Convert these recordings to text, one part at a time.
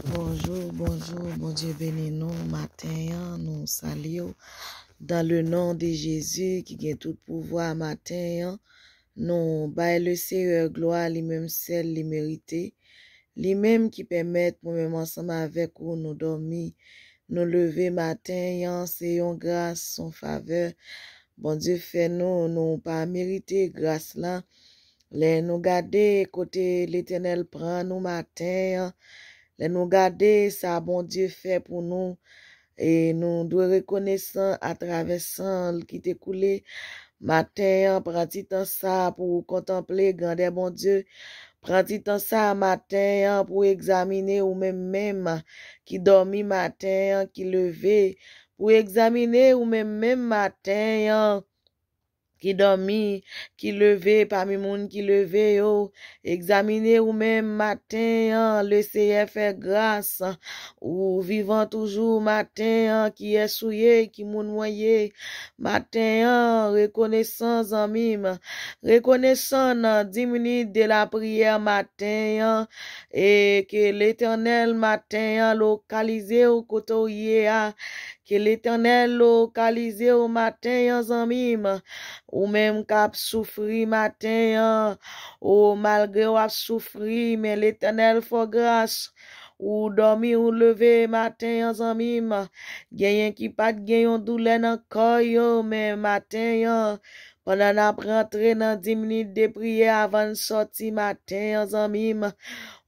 Bonjour, bonjour, bon Dieu bénis nous, matin, nous saluons dans le nom de Jésus qui a tout pouvoir matin, nous bail le Seigneur gloire, lui-même celle, lui mérité, lui-même qui permet nous-mêmes ensemble avec vous, nous dormir, nous lever matin, c'est une grâce, son faveur, bon Dieu fait nous pas mériter grâce là, les nous garder côté l'Éternel prend nous matin, les nous garder ça bon Dieu fait pour nous et nous devons reconnaissant à travers ça qui t'est coulé matin prends temps ça pour contempler grandeur bon Dieu prends temps ça matin pour examiner ou même qui dormi matin qui levé pour examiner ou même matin qui dormi, qui levé parmi moun qui levé yo, examiner ou même matin, le Seigneur fait grâce, ou vivant toujours matin, qui est souillé, qui moun noyé, matin, reconnaissance en mime, reconnaissant dans 10 minutes de la prière matin, et que l'Éternel matin, localisé au côté que l'Éternel localisé au matin, en mime, ou même cap souffri matin, ou malgré ou a souffri, mais l'Éternel faut grâce, ou dormi ou levé matin, en mime, gayen qui pas de gayon douleur dans corps, mais matin, pendant n'a rentré dans 10 minutes de prière avant de sortir matin, en mime,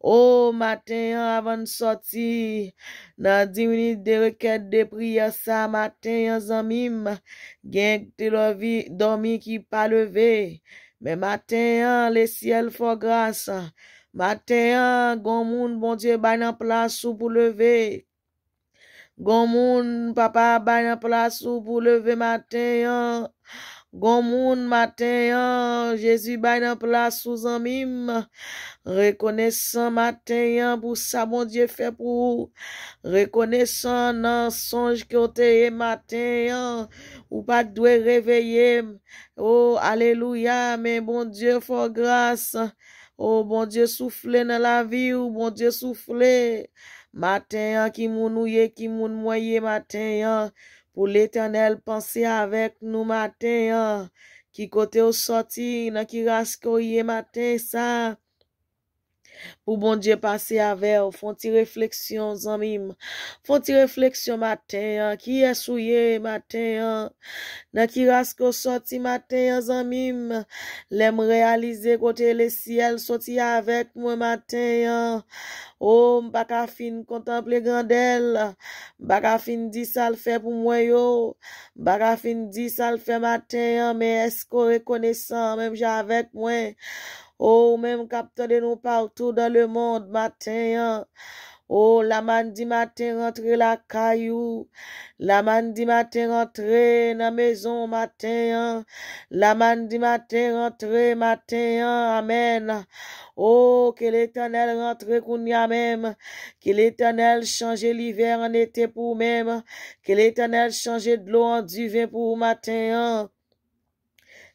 oh, matin, avant de sortir, dans 10 minutes de requête de prière, ça, matin, zamim, gen te dormi qui pas levé. Mais matin, le ciel faut grâce. Matin, gon moun, bon Dieu, bay nan place ou pour lever. Gon moun, papa, bay nan place ou pour lever matin. Gon moun matin, Jésus bay nan place sous zamim. Reconnaissant matin pour ça, bon Dieu fait pour reconnaissant dans songe que t'es matin, ou pas doit réveiller. Oh, alléluia, mais bon Dieu, faut grâce. Oh, bon Dieu, souffle dans la vie, ou bon Dieu, souffle. Matin, qui mounouye, qui moun moye matin, pour l'Éternel penser avec nous matin, qui côté au sorti, dans qui rascoye matin, ça. Pour bon Dieu passer avec, font-ils réflexion, zamim, font-ils réflexion matin, qui est souillé matin, dans qui rasco sorti matin, zamim, l'aime réaliser côté le ciel, sorti avec moi matin, oh, m'baka fin contempler grandel, m'baka fin dit ça le fait pour moi yo, m'baka fin dit ça le fait matin, mais est-ce qu'on reconnaissant, même j'ai avec moi, oh, même capteur de nous partout dans le monde matin. Oh, la man di matin rentre la caillou. La man di matin rentre dans la maison matin. La man di matin rentre matin. Amen. Oh, que l'Éternel rentre kounya même. Que l'Éternel change l'hiver en été pour même. Que l'Éternel change de l'eau en du vin pour matin.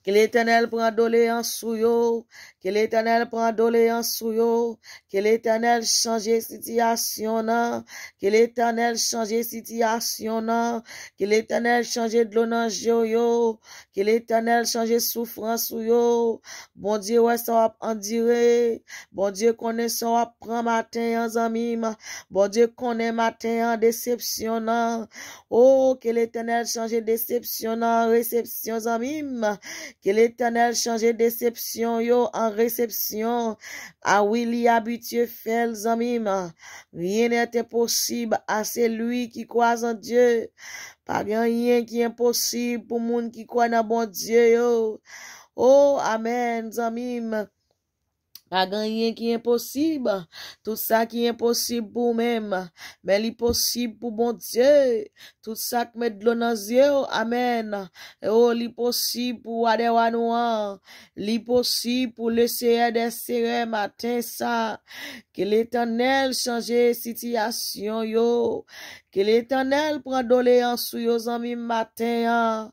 Que l'Éternel prend doléance sous yo, que l'Éternel prend doléance sous yo, que l'Éternel change situation nan, que l'Éternel change situation nan, que l'Éternel change de l'eau nan yo, que l'Éternel change souffrance sous yo, bon Dieu ouais ça va endurer, bon Dieu connaît ça va prend matin en zamim, bon Dieu connaît matin en déception nan, oh que l'Éternel change déception nan, réception zamim, que l'Éternel change déception yo en réception. Ah oui, li habitué fait zamim. Rien n'est impossible à celui qui croit en Dieu. Pas rien qui est impossible pour moun qui croit dans bon Dieu yo. Oh, amen, zamim. Pas rien qui est impossible. Tout ça qui est impossible pour même. Mais l'impossible pour bon Dieu. Tout ça qui met de l'eau dans les yeux. Amen. Oh, l'impossible pour Adewanouan. L'impossible pour le Seigneur des Seigneurs matin ça. Que l'Éternel change situation yo. Que l'Éternel prend doléance sur yo amis matin.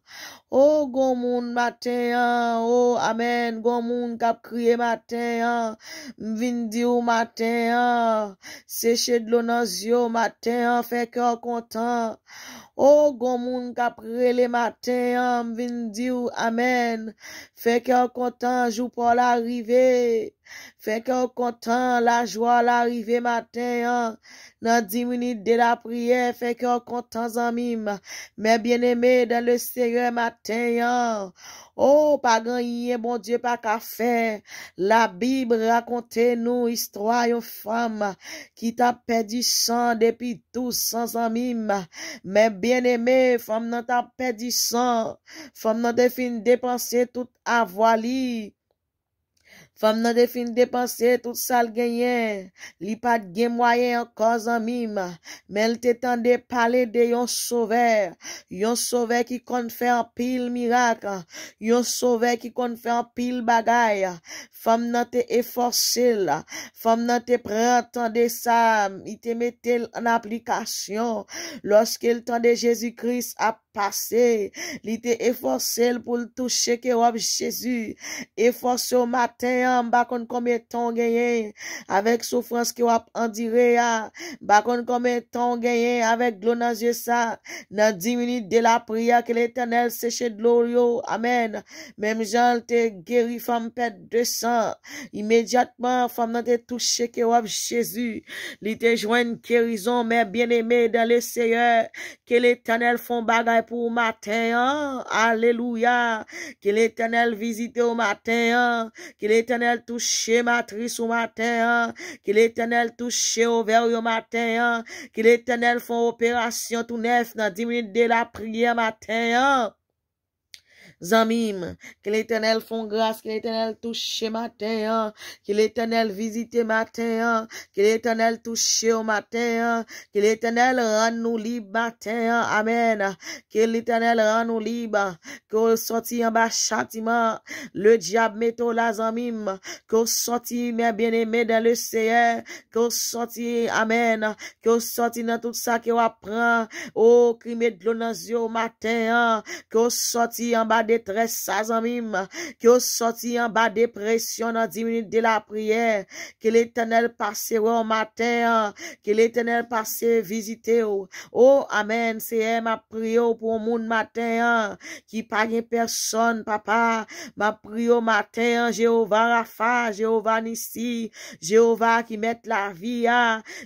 Oh, gon moun matin, oh, amen, gon moun kap kriye matin, vin di ou matin, séché de l'eau dans yeux matin, fait cœur content. Oh, gon moun kap rele matin, vin di ou amen, fait cœur content, jou pour l'arrivée. Fait que content, la joie l'arrivée matin, dans 10 minutes de la prière, fait que content, zamim, mais bien aimé dans le Seigneur matin, oh, pas gagné, bon Dieu, pas qu'à faire. La Bible raconte nous histoire d'une femme qui t'a perdu sang depuis tout sans amim, mais bien aimé, femme n'a t'a perdu sang, femme n'a de fin dépenser tout avoir li. Femme nan de fin dépenser tout ça gagné. Li pas de gen moyen encore zanmim. Mais elle t'étendait parler de yon sauveur qui kon fait un pile miracle. Yon sauveur qui kon fait un pile bagay. Femme nan te efforcé là. Femme nan te prend ça. Il te mettait en application. Lorsqu'il tendait Jésus-Christ a passé. Il te efforcé pour le toucher que Jésus. Efforcé au matin, bakon combien de temps gagné avec souffrance que wap enduré ya, bakon combien de temps gagné avec l'eau dans yeux ça, dans 10 minutes de la prière que l'Éternel séche de l'eau, amen. Même Jean te guéri femme pète de sang, immédiatement femme nan te touché que wap Jésus, li te joine guérison, mais bien aimé dans le Seigneur, que l'Éternel font bagay pour matin, alléluia, que l'Éternel visite au matin, que l'Éternel touche matrice au matin, que l'Éternel touche au verre au matin, que l'Éternel font opération tout neuf dans 10 minutes de la prière matin. Zamim, que l'Éternel font grâce, que l'Éternel touche matin, que l'Éternel visite matin, que l'Éternel touche au matin, que l'Éternel rend nous libres matin, amen, que l'Éternel rend nous libres, que sorti en bas châtiment, le diable metto la zamim, que sorti mes bien-aimés dans le Seigneur, que sorti, amen, que sorti dans tout ça que on apprend, oh, crime de l'eau dans les yeux au matin, que sorti en bas détresse, ça, zamim, que sorti en bas dépression dans 10 minutes de la prière, que l'Éternel passe au matin, que l'Éternel passe visiter, oh, amen, c'est ma prière pour mon matin, qui pas personne, papa, ma prière au matin, Jéhovah Rapha, Jéhovah Nissi, Jéhovah qui met la vie,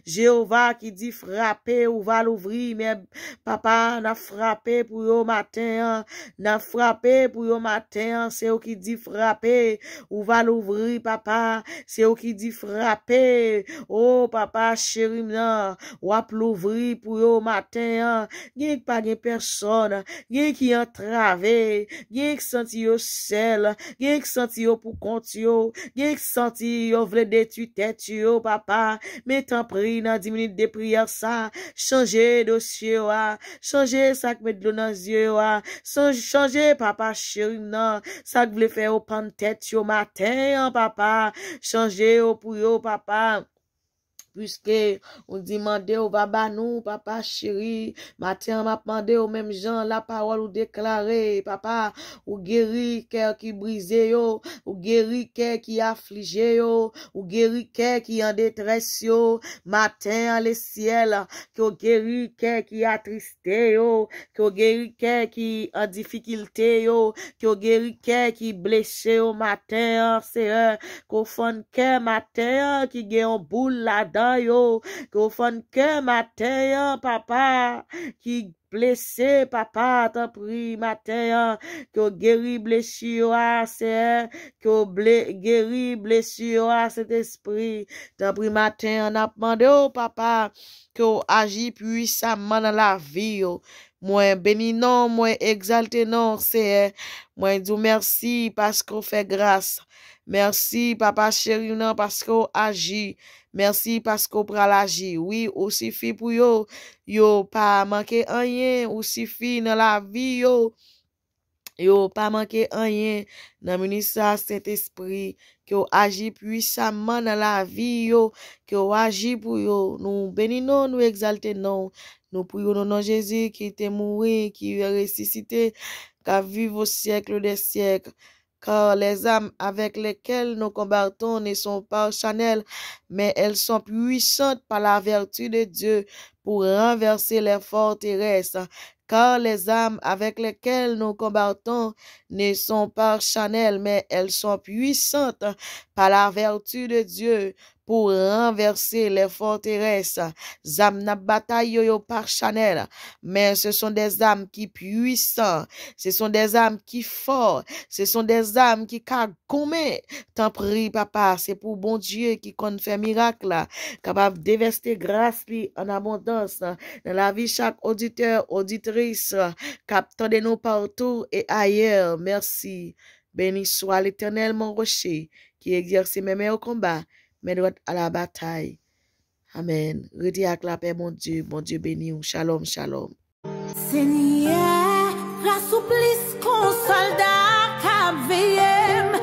Jéhovah qui dit frapper ou va l'ouvrir, mais papa, n'a frappé pour au matin, n'a frappé pour au matin, c'est eux qui dit frapper, ou va l'ouvrir, papa, c'est eux qui dit frapper, oh, papa, chéri, non, ou à l'ouvrir pour au matin, y'en pas de personne, y'en qui entravé, y'en qui senti yo sel, y'en qui senti yo pour compte yo, y'en qui senti yo vle détruire tête yo, papa, mais t'en prie, dans 10 minutes de prière, ça, changer dossier, changer ça que met de l'eau dans les yeux, changer, papa, chéri, non, ça que voulait faire au pan de tête yo matin, papa, changer au pour yo, papa, puisque on demande au baba nous, papa chéri, matin m'a demandé au même gens la parole ou déclarer, papa, ou guéri cœur qui brisé yo, ou guéri cœur qui affligé yo, ou guéri cœur qui en détresse yo, matin le ciel, que ou guéri cœur qui attristé yo, que ou guéri cœur qui en difficulté yo, que ou guéri cœur qui blessé au matin, c'est qu'on fond cœur matin qui gagne un boule là-dedans yo, qu'on fond cœur matin papa qui blessé papa t'en prie matin que guéri blessure c'est que guéri blessure cet esprit t'en prie matin on a demandé au papa que agit puissamment dans la vie yo. Moi béni non, moi exalté non, c'est moi dis merci parce qu'on fait grâce. Merci papa chéri non parce qu'on agit. Merci parce qu'on pral agir. Oui, ou suffit pour yo pas manquer rien, ou suffit dans la vie yo pas manquer rien dans ministère Saint-Esprit que agit puissamment dans la vie yo, que agit pour yo. Nous bénissons, nous exaltons, nous prions au nom de Jésus qui était mort, qui est ressuscité qu'à vivre au siècle des siècles. Car les armes avec lesquelles nous combattons ne sont pas charnelles, mais elles sont puissantes par la vertu de Dieu pour renverser les forteresses. Car les armes avec lesquelles nous combattons ne sont pas charnelles, mais elles sont puissantes par la vertu de Dieu pour renverser les forteresses. Zam na bataille yo par chanel, mais ce sont des âmes qui puissants, ce sont des âmes qui forts, ce sont des âmes qui kagome. T'en prie, papa, c'est pour bon Dieu qui compte faire miracle, capable d'investir grâce en abondance dans la vie chaque auditeur, auditrice, captant de nous partout et ailleurs. Merci. Béni soit l'Éternel, mon rocher, qui exerce mes mains au combat, mes droits à la bataille. Amen. Redi ak la paix, mon Dieu béni ou. Shalom, shalom. Seigneur, rassouplis qu'on soldat qu'a veillé,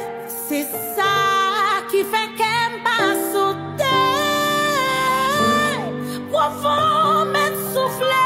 c'est ça qui fait qu'elle pas sauter. Profond, mais souffler.